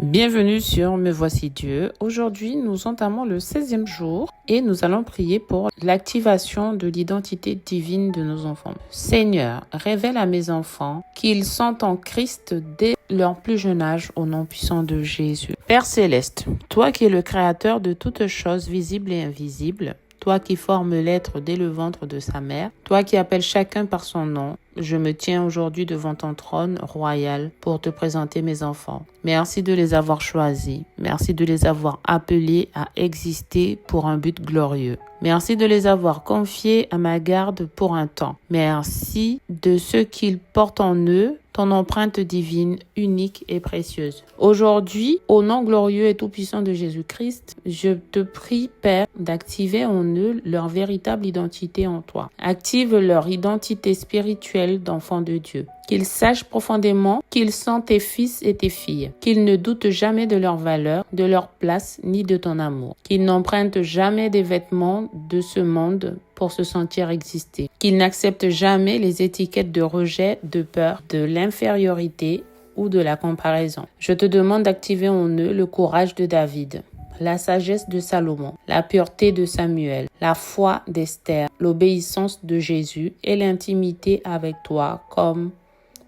Bienvenue sur Me Voici Dieu. Aujourd'hui, nous entamons le 16e jour et nous allons prier pour l'activation de l'identité divine de nos enfants. Seigneur, révèle à mes enfants qu'ils sont en Christ dès leur plus jeune âge au nom puissant de Jésus. Père céleste, toi qui es le créateur de toutes choses visibles et invisibles, toi qui formes l'être dès le ventre de sa mère, toi qui appelles chacun par son nom, je me tiens aujourd'hui devant ton trône royal pour te présenter mes enfants. Merci de les avoir choisis. Merci de les avoir appelés à exister pour un but glorieux. Merci de les avoir confiés à ma garde pour un temps. Merci de ce qu'ils portent en eux ton empreinte divine, unique et précieuse. Aujourd'hui, au nom glorieux et tout-puissant de Jésus-Christ, je te prie, Père, d'activer en eux leur véritable identité en toi. Active leur identité spirituelle d'enfants de Dieu. Qu'ils sachent profondément qu'ils sont tes fils et tes filles. Qu'ils ne doutent jamais de leur valeur, de leur place, ni de ton amour. Qu'ils n'empruntent jamais des vêtements de ce monde pour se sentir exister. Qu'ils n'acceptent jamais les étiquettes de rejet, de peur, de l'infériorité ou de la comparaison. Je te demande d'activer en eux le courage de David, la sagesse de Salomon, la pureté de Samuel, la foi d'Esther, l'obéissance de Jésus et l'intimité avec toi comme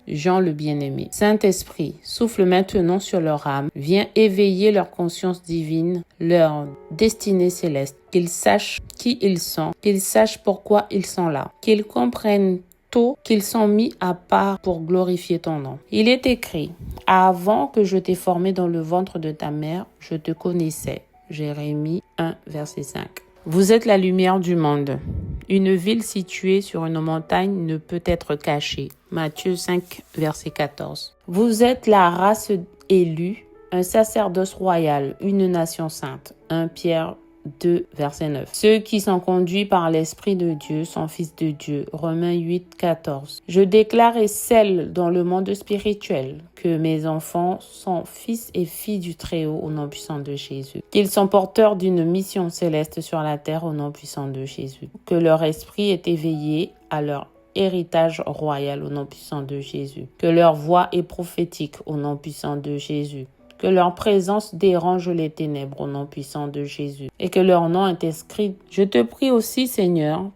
Jean le bien-aimé. Saint-Esprit, souffle maintenant sur leur âme, viens éveiller leur conscience divine, leur destinée céleste, qu'ils sachent qui ils sont, qu'ils sachent pourquoi ils sont là, qu'ils comprennent tôt qu'ils sont mis à part pour glorifier ton nom. Il est écrit, avant que je t'ai formé dans le ventre de ta mère, je te connaissais. Jérémie 1, verset 5. Vous êtes la lumière du monde. Une ville située sur une montagne ne peut être cachée. Matthieu 5, verset 14. Vous êtes la race élue, un sacerdoce royal, une nation sainte. 1 Pierre 2, verset 9. Ceux qui sont conduits par l'Esprit de Dieu sont fils de Dieu. Romains 8, 14. Je déclare et scelle dans le monde spirituel que mes enfants sont fils et filles du Très-Haut au nom puissant de Jésus. Qu'ils sont porteurs d'une mission céleste sur la terre au nom puissant de Jésus. Que leur esprit est éveillé à leur héritage royal au nom puissant de Jésus. Que leur voix est prophétique au nom puissant de Jésus. Que leur présence dérange les ténèbres au nom puissant de Jésus et que leur nom est inscrit. Je te prie aussi, Seigneur,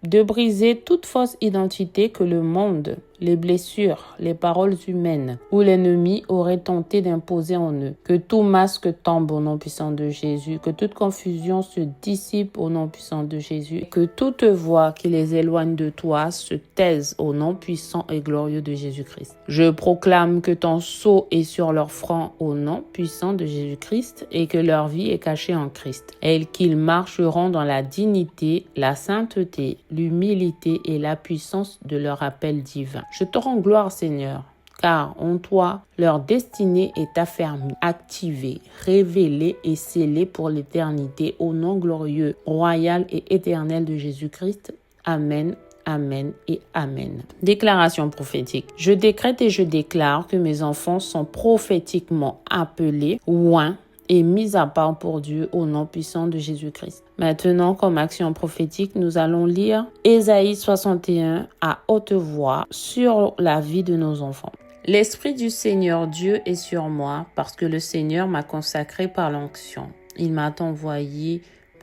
de briser toute fausse identité que le monde, les blessures, les paroles humaines ou l'ennemi auraient tenté d'imposer en eux. Que tout masque tombe au nom puissant de Jésus, que toute confusion se dissipe au nom puissant de Jésus, que toute voix qui les éloigne de toi se taise au nom puissant et glorieux de Jésus-Christ. Je proclame que ton sceau est sur leur front au nom puissant de Jésus-Christ et que leur vie est cachée en Christ et qu'ils marcheront dans la dignité, la sainteté, l'humilité et la puissance de leur appel divin. Je te rends gloire, Seigneur, car en toi, leur destinée est affermie, activée, révélée et scellée pour l'éternité au nom glorieux, royal et éternel de Jésus-Christ. Amen. Amen et Amen. Déclaration prophétique. Je décrète et je déclare que mes enfants sont prophétiquement appelés, oints et mis à part pour Dieu au nom puissant de Jésus-Christ. Maintenant, comme action prophétique, nous allons lire Ésaïe 61 à haute voix sur la vie de nos enfants. L'Esprit du Seigneur Dieu est sur moi parce que le Seigneur m'a consacré par l'onction. Il m'a envoyé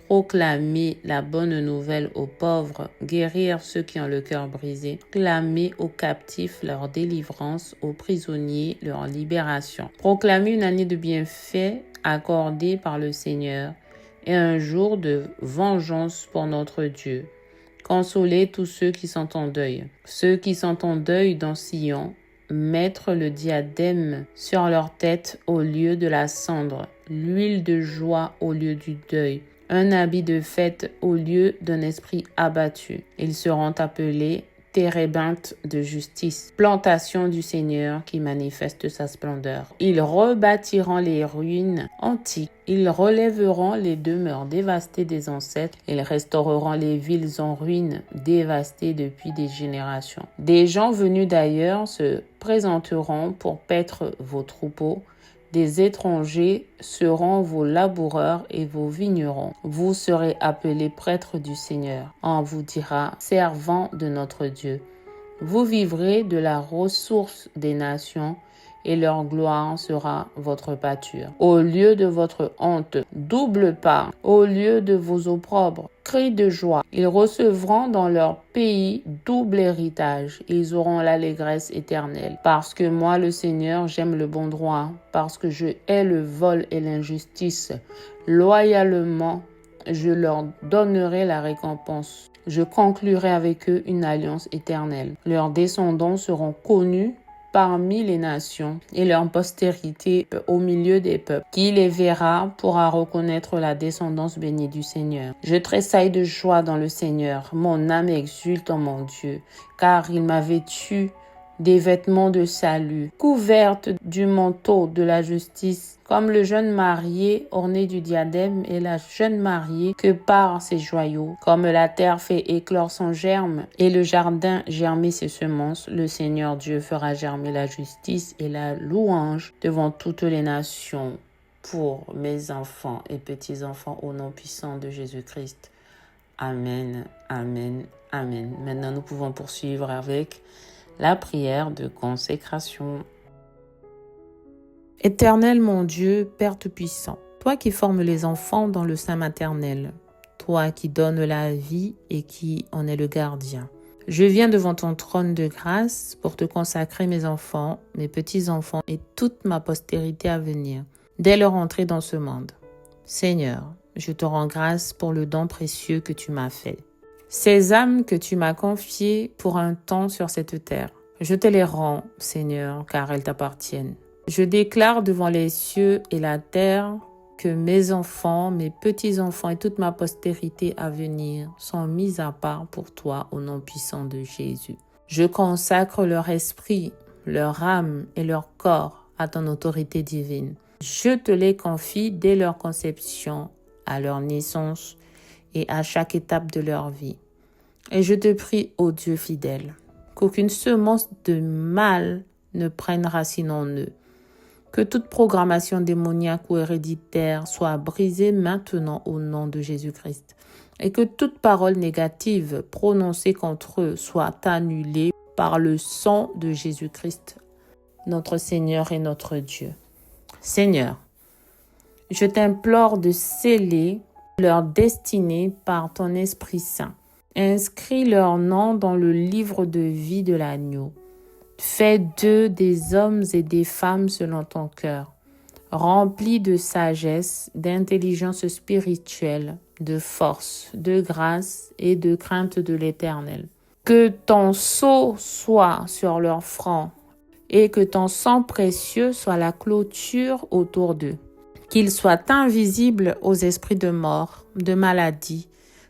proclamer la bonne nouvelle aux pauvres, guérir ceux qui ont le cœur brisé, clamer aux captifs leur délivrance, aux prisonniers leur libération. Proclamer une année de bienfaits accordée par le Seigneur et un jour de vengeance pour notre Dieu. Consoler tous ceux qui sont en deuil. Ceux qui sont en deuil dans Sion, mettre le diadème sur leur tête au lieu de la cendre, l'huile de joie au lieu du deuil, un habit de fête au lieu d'un esprit abattu. Ils seront appelés térébinthes de justice, plantation du Seigneur qui manifeste sa splendeur. Ils rebâtiront les ruines antiques. Ils relèveront les demeures dévastées des ancêtres. Ils restaureront les villes en ruines, dévastées depuis des générations. Des gens venus d'ailleurs se présenteront pour paître vos troupeaux. Des étrangers seront vos laboureurs et vos vignerons. Vous serez appelés prêtres du Seigneur. On vous dira, servants de notre Dieu. Vous vivrez de la ressource des nations et leur gloire sera votre pâture. Au lieu de votre honte, double part. Au lieu de vos opprobres, cris de joie. Ils recevront dans leur pays double héritage. Ils auront l'allégresse éternelle. Parce que moi, le Seigneur, j'aime le bon droit. Parce que je hais le vol et l'injustice. Loyalement, je leur donnerai la récompense. Je conclurai avec eux une alliance éternelle. Leurs descendants seront connus parmi les nations et leur postérité au milieu des peuples. Qui les verra pourra reconnaître la descendance bénie du Seigneur. Je tressaille de joie dans le Seigneur. Mon âme exulte en mon Dieu, car il m'a vêtue des vêtements de salut, couverte du manteau de la justice, comme le jeune marié orné du diadème et la jeune mariée que par ses joyaux. Comme la terre fait éclore son germe et le jardin germer ses semences, le Seigneur Dieu fera germer la justice et la louange devant toutes les nations pour mes enfants et petits-enfants au nom puissant de Jésus-Christ. Amen, amen, amen. Maintenant, nous pouvons poursuivre avec la prière de consécration. Éternel mon Dieu, Père Tout-Puissant, toi qui formes les enfants dans le sein maternel, toi qui donnes la vie et qui en es le gardien. Je viens devant ton trône de grâce pour te consacrer mes enfants, mes petits-enfants et toute ma postérité à venir, dès leur entrée dans ce monde. Seigneur, je te rends grâce pour le don précieux que tu m'as fait. Ces âmes que tu m'as confiées pour un temps sur cette terre, je te les rends, Seigneur, car elles t'appartiennent. Je déclare devant les cieux et la terre que mes enfants, mes petits-enfants et toute ma postérité à venir sont mis à part pour toi au nom puissant de Jésus. Je consacre leur esprit, leur âme et leur corps à ton autorité divine. Je te les confie dès leur conception, à leur naissance et à chaque étape de leur vie. Et je te prie, ô Dieu fidèle, qu'aucune semence de mal ne prenne racine en eux. Que toute programmation démoniaque ou héréditaire soit brisée maintenant au nom de Jésus-Christ. Et que toute parole négative prononcée contre eux soit annulée par le sang de Jésus-Christ, notre Seigneur et notre Dieu. Seigneur, je t'implore de sceller leur destinée par ton Esprit Saint. Inscris leur nom dans le livre de vie de l'agneau. Fais d'eux des hommes et des femmes selon ton cœur, remplis de sagesse, d'intelligence spirituelle, de force, de grâce et de crainte de l'Éternel. Que ton sceau soit sur leur front et que ton sang précieux soit la clôture autour d'eux. Qu'ils soient invisibles aux esprits de mort, de maladie,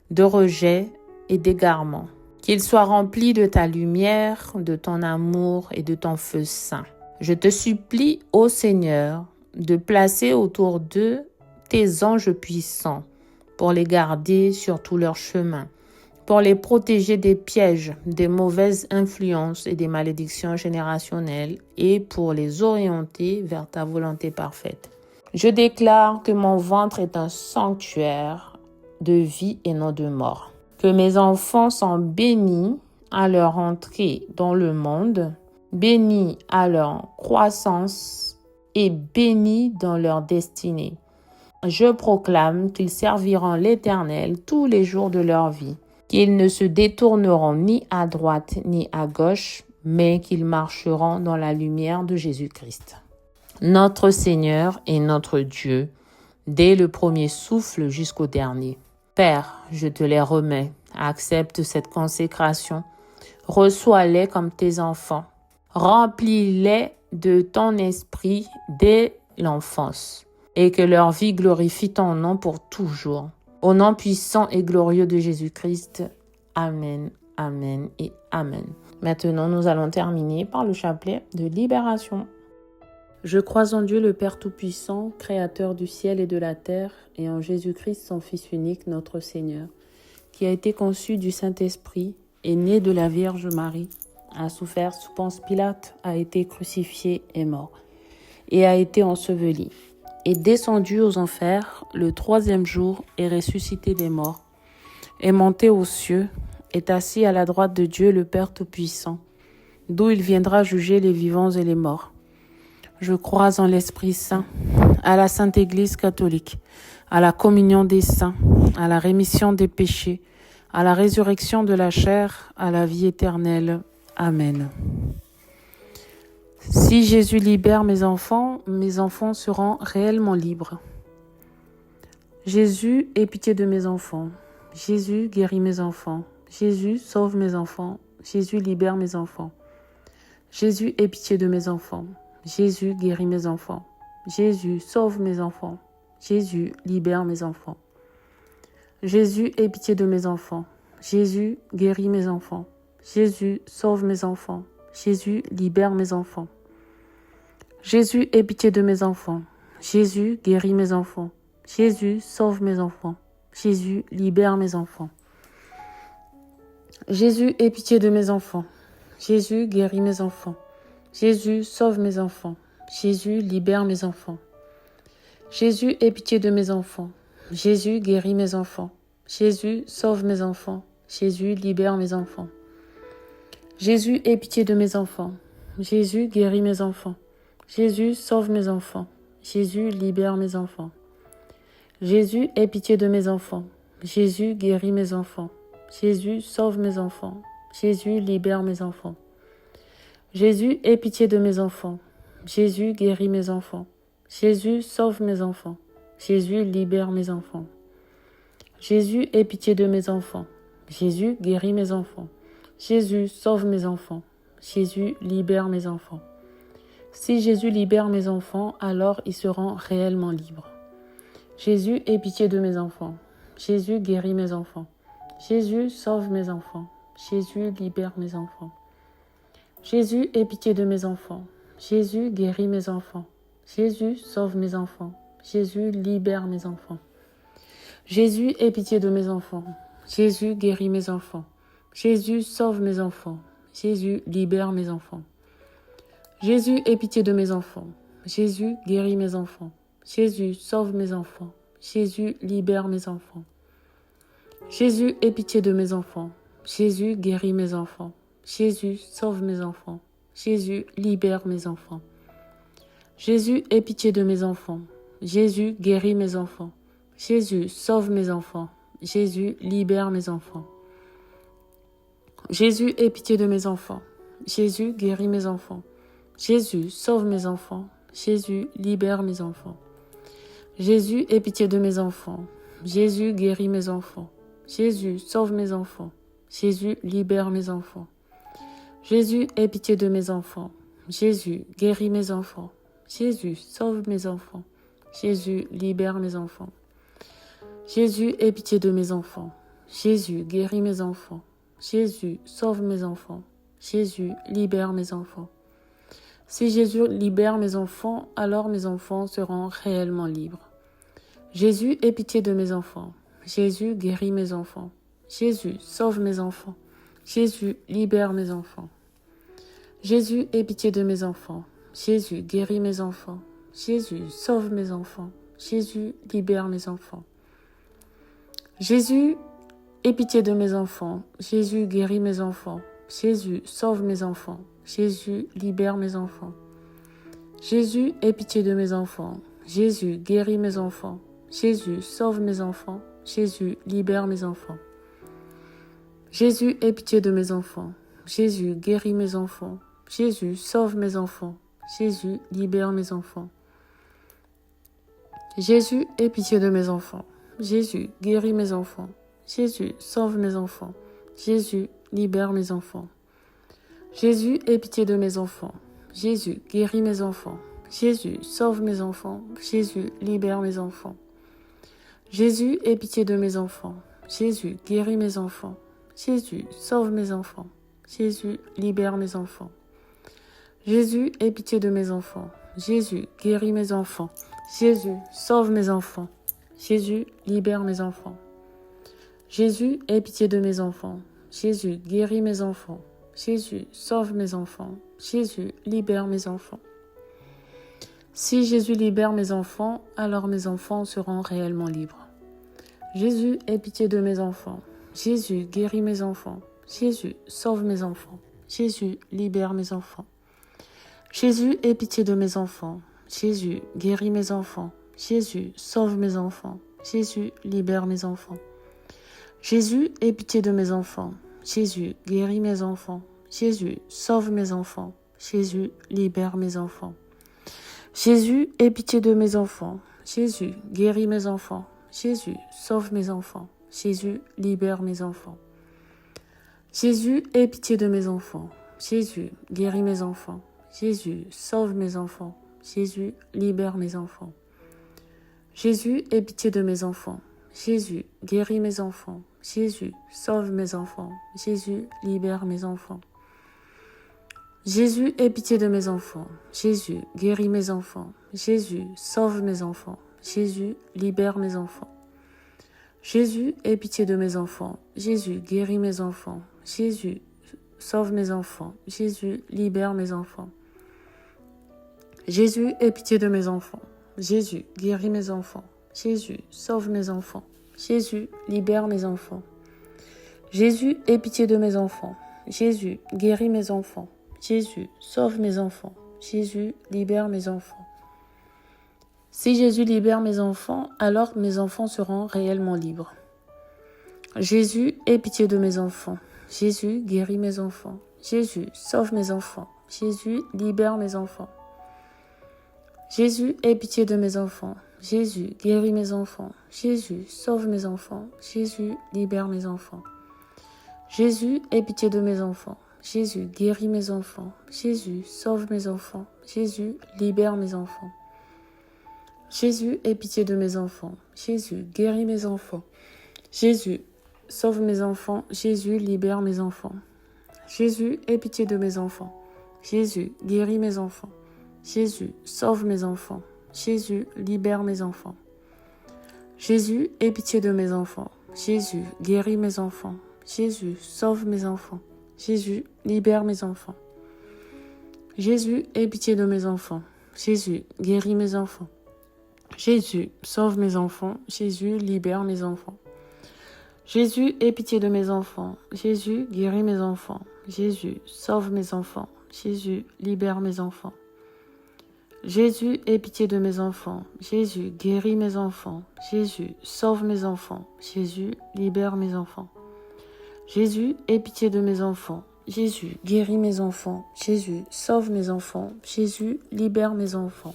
de rejet et d'égarement. Qu'ils soient remplis de ta lumière, de ton amour et de ton feu saint. Je te supplie, ô Seigneur, de placer autour d'eux tes anges puissants pour les garder sur tout leur chemin, pour les protéger des pièges, des mauvaises influences et des malédictions générationnelles et pour les orienter vers ta volonté parfaite. Je déclare que mon ventre est un sanctuaire de vie et non de mort. Que mes enfants sont bénis à leur entrée dans le monde, bénis à leur croissance et bénis dans leur destinée. Je proclame qu'ils serviront l'Éternel tous les jours de leur vie, qu'ils ne se détourneront ni à droite ni à gauche, mais qu'ils marcheront dans la lumière de Jésus-Christ. Notre Seigneur et notre Dieu, dès le premier souffle jusqu'au dernier. Père, je te les remets, accepte cette consécration, reçois-les comme tes enfants, remplis-les de ton esprit dès l'enfance, et que leur vie glorifie ton nom pour toujours. Au nom puissant et glorieux de Jésus-Christ, Amen, Amen et Amen. Maintenant, nous allons terminer par le chapelet de libération. Je crois en Dieu le Père Tout-Puissant, Créateur du ciel et de la terre, et en Jésus-Christ, son Fils unique, notre Seigneur, qui a été conçu du Saint-Esprit, est né de la Vierge Marie, a souffert sous Ponce Pilate, a été crucifié et mort, et a été enseveli, est descendu aux enfers, le troisième jour est ressuscité des morts, est monté aux cieux, est assis à la droite de Dieu le Père Tout-Puissant, d'où il viendra juger les vivants et les morts. Je crois en l'Esprit Saint, à la Sainte Église catholique, à la communion des saints, à la rémission des péchés, à la résurrection de la chair, à la vie éternelle. Amen. Si Jésus libère mes enfants seront réellement libres. Jésus, aie pitié de mes enfants. Jésus, guéris mes enfants. Jésus, sauve mes enfants. Jésus, libère mes enfants. Jésus, aie pitié de mes enfants. Jésus, guéris mes enfants. Jésus, sauve mes enfants. Jésus, libère mes enfants. Jésus, aie pitié de mes enfants. Jésus, guéris mes enfants. Jésus, sauve mes enfants. Jésus, libère mes enfants. Jésus, aie pitié de mes enfants. Jésus, guéris mes enfants. Jésus, sauve mes enfants. Jésus, libère mes enfants. Jésus, aie pitié de mes enfants. Jésus, guéris mes enfants. Jésus, sauve mes enfants. Jésus, libère mes enfants. Jésus, aie pitié de mes enfants. Jésus, guéris mes enfants. Jésus, sauve mes enfants. Jésus, libère mes enfants. Jésus, aie pitié de mes enfants. Jésus, guéris mes enfants. Jésus, sauve mes enfants. Jésus, libère mes enfants. Jésus, aie pitié de mes enfants. Jésus, guéris mes enfants. Jésus, sauve mes enfants. Jésus, libère mes enfants. Jésus, aie pitié de mes enfants. Jésus, guéris mes enfants. Jésus, sauve mes enfants. Jésus, libère mes enfants. Jésus, aie pitié de mes enfants. Jésus, guéris mes enfants. Jésus, sauve mes enfants. Jésus, libère mes enfants. Si Jésus libère mes enfants, alors ils seront réellement libres. Jésus, aie pitié de mes enfants. Jésus, guéris mes enfants. Jésus, sauve mes enfants. Jésus, libère mes enfants. Jésus, aie pitié de mes enfants. Jésus, guéris mes enfants. Jésus, sauve mes enfants. Jésus, libère mes enfants. Jésus, aie pitié de mes enfants. Jésus, guéris mes enfants. Jésus, sauve mes enfants. Jésus, libère mes enfants. Jésus, aie pitié de mes enfants. Jésus, guéris mes enfants. Jésus, sauve mes enfants. Jésus, libère mes enfants. Jésus, aie pitié de mes enfants. Jésus, guéris mes enfants. Jésus, sauve mes enfants. Jésus, libère mes enfants. Jésus, aie pitié de mes enfants. Jésus, guéris mes enfants. Jésus, sauve mes enfants. Jésus, libère mes enfants. Jésus, aie pitié de mes enfants. Jésus, guéris mes enfants. Jésus, sauve mes enfants. Jésus, libère mes enfants. Jésus, aie pitié de mes enfants. Jésus, guéris mes enfants. Jésus, sauve mes enfants. Jésus, libère mes enfants. Jésus, aie pitié de mes enfants. Jésus, guéris mes enfants. Jésus, sauve mes enfants. Jésus, libère mes enfants. Jésus, aie pitié de mes enfants. Jésus, guéris mes enfants. Jésus, sauve mes enfants. Jésus, libère mes enfants. Si Jésus libère mes enfants, alors mes enfants seront réellement libres. Jésus, aie pitié de mes enfants. Jésus, guéris mes enfants. Jésus, sauve mes enfants. Jésus, libère mes enfants. Jésus, aie pitié de mes enfants. Jésus, guéris mes enfants. Jésus, sauve mes enfants. Jésus, libère mes enfants. Jésus, aie pitié de mes enfants. Jésus, guéris mes enfants. Jésus, sauve mes enfants. Jésus, libère mes enfants. Jésus, aie pitié de mes enfants. Jésus, guéris mes enfants. Jésus, sauve mes enfants. Jésus, libère mes enfants. Jésus, aie pitié de mes enfants. Jésus, guéris mes enfants. Jésus, sauve mes enfants. Jésus, libère mes enfants. Jésus, aie pitié de mes enfants. Jésus, guéris mes enfants. Jésus, sauve mes enfants. Jésus, libère mes enfants. Jésus, aie pitié de mes enfants. Jésus, guéris mes enfants. Jésus, sauve mes enfants. Jésus, libère mes enfants. Jésus, aie pitié de mes enfants. Jésus, guéris mes enfants. Jésus, sauve mes enfants. Jésus, libère mes enfants. Jésus, aie pitié de mes enfants. Jésus, guéris mes enfants. Jésus, sauve mes enfants. Jésus, libère mes enfants. Jésus, aie pitié de mes enfants. Jésus, guéris mes enfants. Jésus, sauve mes enfants. Jésus, libère mes enfants. Si Jésus libère mes enfants, alors mes enfants seront réellement libres. Jésus, aie pitié de mes enfants. Jésus, guéris mes enfants. Jésus, sauve mes enfants. Jésus, libère mes enfants. Jésus, aie pitié de mes enfants. Jésus, guéris mes enfants. Jésus, sauve mes enfants. Jésus, libère mes enfants. Jésus, aie pitié de mes enfants. Jésus, guéris mes enfants. Jésus, sauve mes enfants. Jésus, libère mes enfants. Jésus, aie pitié de mes enfants. Jésus, guéris mes enfants. Jésus, sauve mes enfants. Jésus, libère mes enfants. Jésus, aie pitié de mes enfants. Jésus, guéris mes enfants. Jésus, sauve mes enfants. Jésus, libère mes enfants. Jésus, aie pitié de mes enfants. Jésus, guéris mes enfants. Jésus, sauve mes enfants. Jésus, libère mes enfants. Jésus, aie pitié de mes enfants. Jésus, guéris mes enfants. Jésus, sauve mes enfants. Jésus, libère mes enfants. Jésus, aie pitié de mes enfants. Jésus, guéris mes enfants. Jésus, sauve mes enfants. Jésus, libère mes enfants. Jésus, aie pitié de mes enfants. Jésus, guéris mes enfants. Jésus, sauve mes enfants. Jésus, libère mes enfants. Jésus, aie pitié de mes enfants. Jésus, guéris mes enfants. Jésus, sauve mes enfants. Jésus, libère mes enfants. Si Jésus libère mes enfants, alors mes enfants seront réellement libres. Jésus, aie pitié de mes enfants. Jésus, guéris mes enfants. Jésus, sauve mes enfants. Jésus, libère mes enfants. Jésus, aie pitié de mes enfants. Jésus, guéris mes enfants. Jésus, sauve mes enfants. Jésus, libère mes enfants. Jésus, aie pitié de mes enfants. Jésus, guéris mes enfants. Jésus, sauve mes enfants. Jésus, libère mes enfants. Jésus, aie pitié de mes enfants. Jésus, guéris mes enfants. Jésus, sauve mes enfants. Jésus, libère mes enfants. Jésus, aie pitié de mes enfants. Jésus, guéris mes enfants. Jésus, sauve mes enfants. Jésus, libère mes enfants. Jésus, aie pitié de mes enfants. Jésus, guéris mes enfants. Jésus, sauve mes enfants. Jésus, libère mes enfants. Jésus, aie pitié de mes enfants. Jésus, guéris mes enfants. Jésus, sauve mes enfants. Jésus, libère mes enfants. Jésus, aie pitié de mes enfants. Jésus, guéris mes enfants. Jésus, sauve mes enfants. Jésus, libère mes enfants. Jésus, aie pitié de mes enfants. Jésus, guéris mes enfants. Jésus, sauve mes enfants. Jésus, libère mes enfants. Jésus, aie pitié de mes enfants. Jésus, guéris mes enfants. Jésus, sauve mes enfants. Jésus, libère mes enfants.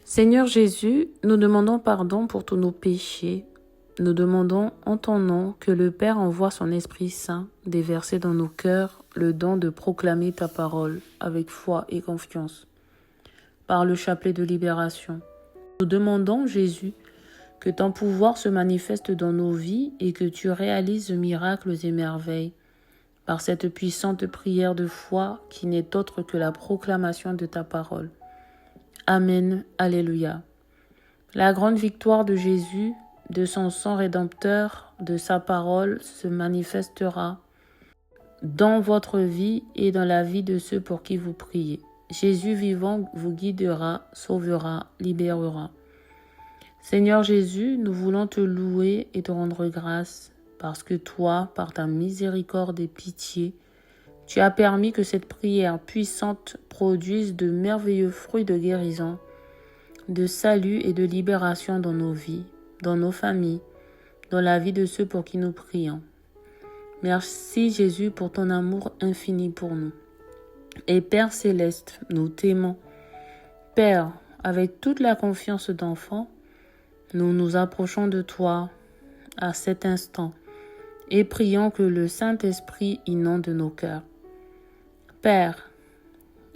Seigneur Jésus, nous demandons pardon pour tous nos péchés. Nous demandons en ton nom que le Père envoie son Esprit Saint déverser dans nos cœurs le don de proclamer ta parole avec foi et confiance. Par le chapelet de libération, nous demandons, Jésus, que ton pouvoir se manifeste dans nos vies et que tu réalises miracles et merveilles par cette puissante prière de foi qui n'est autre que la proclamation de ta parole. Amen. Alléluia. La grande victoire de Jésus, de son sang rédempteur, de sa parole se manifestera dans votre vie et dans la vie de ceux pour qui vous priez. Jésus vivant vous guidera, sauvera, libérera. Seigneur Jésus, nous voulons te louer et te rendre grâce parce que toi, par ta miséricorde et pitié, tu as permis que cette prière puissante produise de merveilleux fruits de guérison, de salut et de libération dans nos vies, dans nos familles, dans la vie de ceux pour qui nous prions. Merci Jésus pour ton amour infini pour nous. Et Père céleste, nous t'aimons. Père, avec toute la confiance d'enfant, nous nous approchons de toi à cet instant et prions que le Saint-Esprit inonde nos cœurs. Père,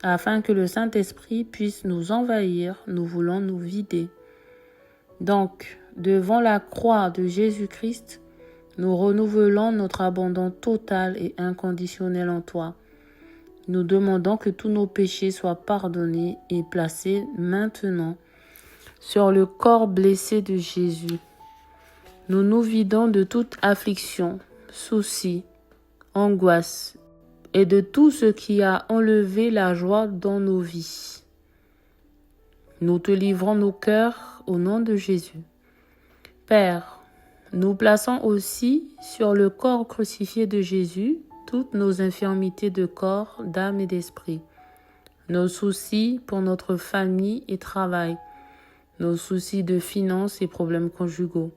afin que le Saint-Esprit puisse nous envahir, nous voulons nous vider. Donc, devant la croix de Jésus-Christ, nous renouvelons notre abandon total et inconditionnel en toi. Nous demandons que tous nos péchés soient pardonnés et placés maintenant sur le corps blessé de Jésus. Nous nous vidons de toute affliction, souci, angoisse et de tout ce qui a enlevé la joie dans nos vies. Nous te livrons nos cœurs au nom de Jésus. Père, nous plaçons aussi sur le corps crucifié de Jésus toutes nos infirmités de corps, d'âme et d'esprit, nos soucis pour notre famille et travail, nos soucis de finances et problèmes conjugaux,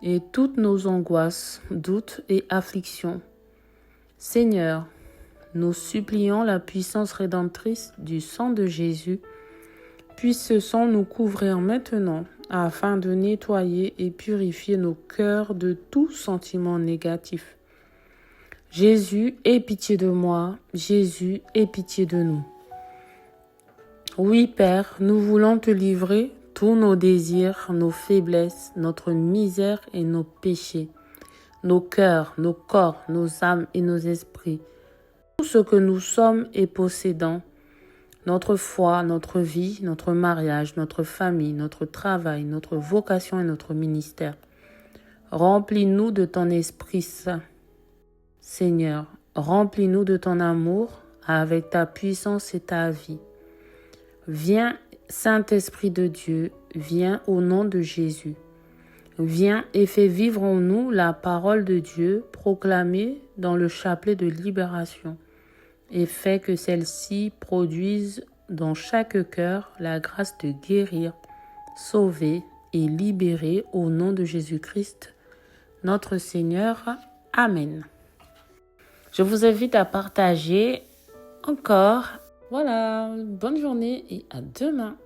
et toutes nos angoisses, doutes et afflictions. Seigneur, nous supplions la puissance rédemptrice du sang de Jésus, puisse ce sang nous couvrir maintenant afin de nettoyer et purifier nos cœurs de tout sentiment négatif. Jésus, aie pitié de moi. Jésus, aie pitié de nous. Oui, Père, nous voulons te livrer tous nos désirs, nos faiblesses, notre misère et nos péchés, nos cœurs, nos corps, nos âmes et nos esprits, tout ce que nous sommes et possédons, notre foi, notre vie, notre mariage, notre famille, notre travail, notre vocation et notre ministère. Remplis-nous de ton Esprit Saint. Seigneur, remplis-nous de ton amour avec ta puissance et ta vie. Viens, Saint-Esprit de Dieu, viens au nom de Jésus. Viens et fais vivre en nous la parole de Dieu proclamée dans le chapelet de libération et fais que celle-ci produise dans chaque cœur la grâce de guérir, sauver et libérer au nom de Jésus-Christ, notre Seigneur. Amen. Je vous invite à partager encore. Voilà, bonne journée et à demain.